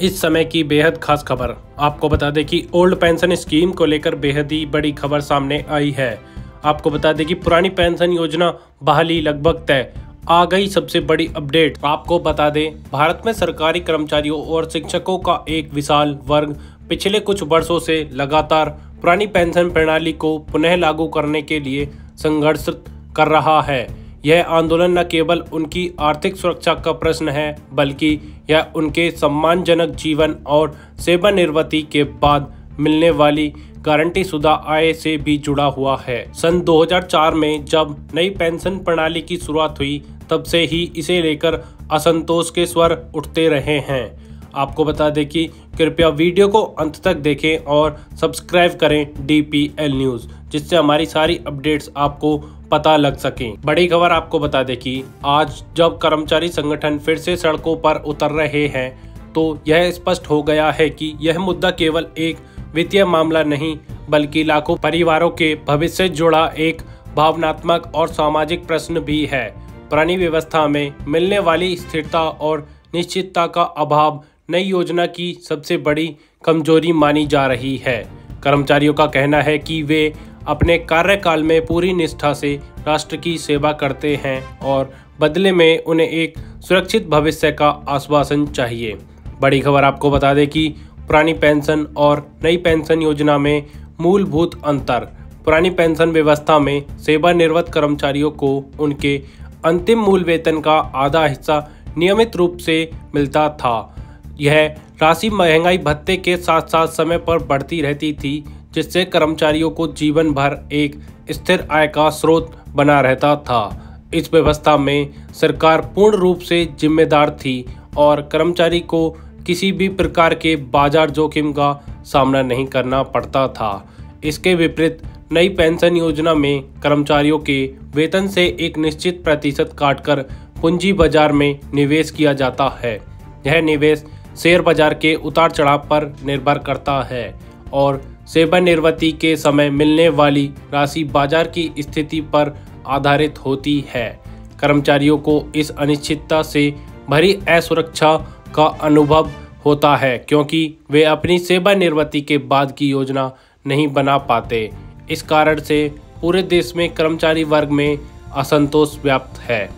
इस समय की बेहद खास खबर। आपको बता दें कि ओल्ड पेंशन स्कीम को लेकर बेहद ही बड़ी खबर सामने आई है। आपको बता दें कि पुरानी पेंशन योजना बहाली लगभग तय। आ गई सबसे बड़ी अपडेट। आपको बता दें, भारत में सरकारी कर्मचारियों और शिक्षकों का एक विशाल वर्ग पिछले कुछ वर्षों से लगातार पुरानी पेंशन प्रणाली को पुनः लागू करने के लिए संघर्ष कर रहा है। यह आंदोलन न केवल उनकी आर्थिक सुरक्षा का प्रश्न है, बल्कि यह उनके सम्मानजनक जीवन और सेवानिवृत्ति के बाद मिलने वाली गारंटी शुदा आय से भी जुड़ा हुआ है। सन 2004 में जब नई पेंशन प्रणाली की शुरुआत हुई, तब से ही इसे लेकर असंतोष के स्वर उठते रहे हैं। आपको बता दें कि कृपया वीडियो को अंत तक देखें और सब्सक्राइब करें DPL न्यूज़, जिससे हमारी सारी अपडेट्स आपको पता लग सकें। बड़ी खबर आपको बता दें कि आज जब कर्मचारी संगठन फिर से सड़कों पर उतर रहे हैं, तो यह स्पष्ट हो गया है कि यह मुद्दा केवल एक वित्तीय मामला नहीं, बल्कि लाखों परिवारों के भविष्य से जुड़ा एक भावनात्मक और सामाजिक प्रश्न भी है। पुरानी व्यवस्था में मिलने वाली स्थिरता और निश्चितता का अभाव नई योजना की सबसे बड़ी कमजोरी मानी जा रही है। कर्मचारियों का कहना है कि वे अपने कार्यकाल में पूरी निष्ठा से राष्ट्र की सेवा करते हैं और बदले में उन्हें एक सुरक्षित भविष्य का आश्वासन चाहिए। बड़ी खबर आपको बता दें कि पुरानी पेंशन और नई पेंशन योजना में मूलभूत अंतर। पुरानी पेंशन व्यवस्था में सेवानिवृत्त कर्मचारियों को उनके अंतिम मूल वेतन का आधा हिस्सा नियमित रूप से मिलता था। यह राशि महंगाई भत्ते के साथ साथ समय पर बढ़ती रहती थी, जिससे कर्मचारियों को जीवन भर एक स्थिर आय का स्रोत बना रहता था। इस व्यवस्था में सरकार पूर्ण रूप से जिम्मेदार थी और कर्मचारी को किसी भी प्रकार के बाजार जोखिम का सामना नहीं करना पड़ता था। इसके विपरीत नई पेंशन योजना में कर्मचारियों के वेतन से एक निश्चित प्रतिशत काटकर पूंजी बाजार में निवेश किया जाता है। यह निवेश शेयर बाजार के उतार चढ़ाव पर निर्भर करता है और सेवानिवृत्ति के समय मिलने वाली राशि बाजार की स्थिति पर आधारित होती है। कर्मचारियों को इस अनिश्चितता से भरी असुरक्षा का अनुभव होता है, क्योंकि वे अपनी सेवानिवृत्ति के बाद की योजना नहीं बना पाते। इस कारण से पूरे देश में कर्मचारी वर्ग में असंतोष व्याप्त है।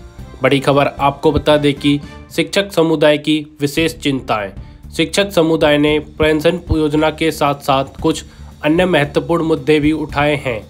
बड़ी खबर आपको बता दें कि शिक्षक समुदाय की विशेष चिंताएं। शिक्षक समुदाय ने पेंशन योजना के साथ साथ कुछ अन्य महत्वपूर्ण मुद्दे भी उठाए हैं।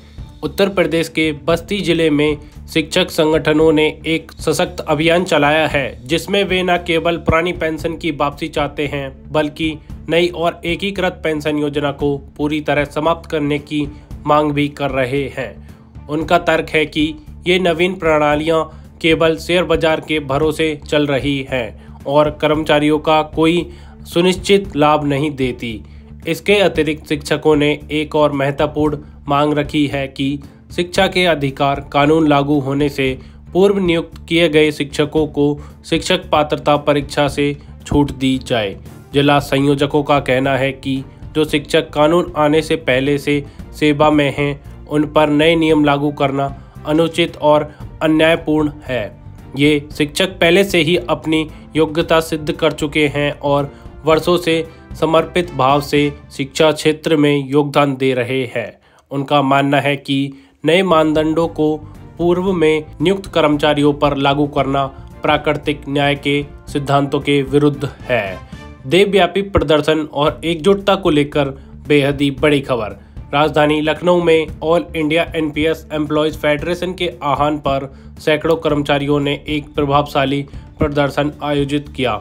उत्तर प्रदेश के बस्ती जिले में शिक्षक संगठनों ने एक सशक्त अभियान चलाया है, जिसमें वे न केवल पुरानी पेंशन की वापसी चाहते हैं, बल्कि नई और एकीकृत पेंशन योजना को पूरी तरह समाप्त करने की मांग भी कर रहे हैं। उनका तर्क है कि ये नवीन प्रणालियां केवल शेयर बाजार के भरोसे चल रही हैं और कर्मचारियों का कोई सुनिश्चित लाभ नहीं देती। इसके अतिरिक्त शिक्षकों ने एक और महत्वपूर्ण मांग रखी है कि शिक्षा के अधिकार कानून लागू होने से पूर्व नियुक्त किए गए शिक्षकों को शिक्षक पात्रता परीक्षा से छूट दी जाए। जिला संयोजकों का कहना है कि जो शिक्षक कानून आने से पहले से सेवा में हैं, उन पर नए नियम लागू करना अनुचित और अन्यायपूर्ण है। ये शिक्षक पहले से ही अपनी योग्यता सिद्ध कर चुके हैं और वर्षों से समर्पित भाव से शिक्षा क्षेत्र में योगदान दे रहे हैं। उनका मानना है कि नए मानदंडों को पूर्व में नियुक्त कर्मचारियों पर लागू करना प्राकृतिक न्याय के सिद्धांतों के विरुद्ध है। देशव्यापी प्रदर्शन और एकजुटता को लेकर बेहद ही बड़ी खबर। राजधानी लखनऊ में all India NPS employees federation के आह्वान पर सैकड़ों कर्मचारियों ने एक प्रभावशाली प्रदर्शन आयोजित किया।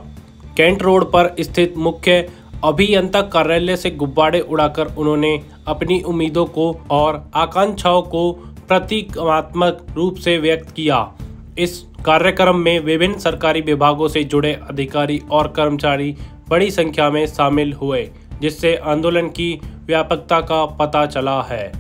कैंट रोड पर स्थित मुख्य अभियंता कार्यालय से गुब्बारे उड़ाकर उन्होंने अपनी उम्मीदों को और आकांक्षाओं को प्रतीकात्मक रूप से व्यक्त किया। इस कार्यक्रम में विभिन्न सरकारी विभागों से जुड़े अधिकारी और कर्मचारी बड़ी संख्या में शामिल हुए, जिससे आंदोलन की व्यापकता का पता चला है।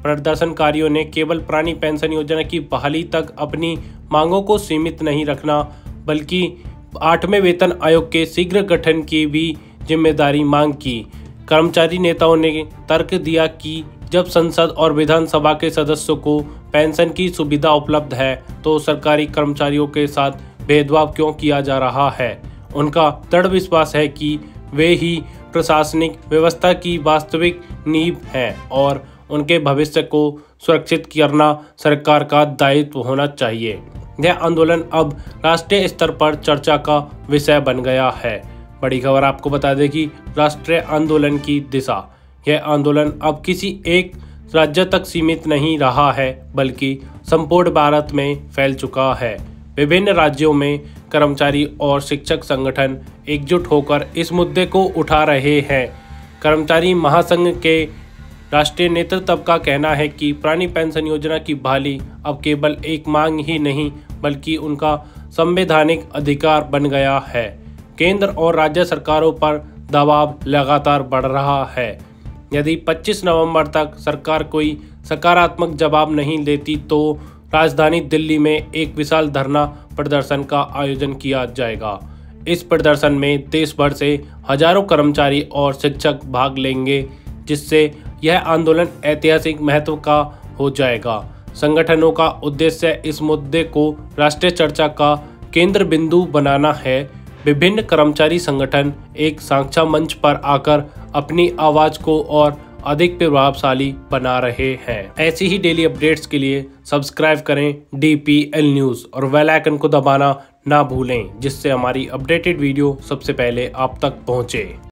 प्रदर्शनकारियों ने केवल पुरानी पेंशन योजना की बहाली तक अपनी मांगों को सीमित नहीं रखना, बल्कि 8वें वेतन आयोग के शीघ्र गठन की भी जिम्मेदारी मांग की। कर्मचारी नेताओं ने तर्क दिया कि जब संसद और विधानसभा के सदस्यों को पेंशन की सुविधा उपलब्ध है, तो सरकारी कर्मचारियों के साथ भेदभाव क्यों किया जा रहा है। उनका दृढ़ विश्वास है कि वे ही प्रशासनिक व्यवस्था की वास्तविक नींव हैं और उनके भविष्य को सुरक्षित करना सरकार का दायित्व होना चाहिए। यह आंदोलन अब राष्ट्रीय स्तर पर चर्चा का विषय बन गया है। बड़ी खबर आपको बता दें कि राष्ट्रीय आंदोलन की दिशा, यह आंदोलन अब किसी एक राज्य तक सीमित नहीं रहा है बल्कि संपूर्ण भारत में फैल चुका है। विभिन्न राज्यों में कर्मचारी और शिक्षक संगठन एकजुट होकर इस मुद्दे को उठा रहे हैं। कर्मचारी महासंघ के राष्ट्रीय नेतृत्व का कहना है कि पुरानी पेंशन योजना की बहाली अब केवल एक मांग ही नहीं बल्कि उनका संवैधानिक अधिकार बन गया है। केंद्र और राज्य सरकारों पर दबाव लगातार बढ़ रहा है। यदि 25 नवंबर तक सरकार कोई सकारात्मक जवाब नहीं देती तो राजधानी दिल्ली में एक विशाल धरना प्रदर्शन का आयोजन किया जाएगा। इस प्रदर्शन में देश भर से हजारों कर्मचारी और शिक्षक भाग लेंगे, जिससे यह आंदोलन ऐतिहासिक महत्व का हो जाएगा। संगठनों का उद्देश्य इस मुद्दे को राष्ट्रीय चर्चा का केंद्र बिंदु बनाना है। विभिन्न कर्मचारी संगठन एक साझा मंच पर आकर अपनी आवाज को और अधिक प्रभावशाली बना रहे हैं। ऐसी ही डेली अपडेट्स के लिए सब्सक्राइब करें DPL न्यूज़ और बेल आइकन को दबाना ना भूलें, जिससे हमारी अपडेटेड वीडियो सबसे पहले आप तक पहुंचे।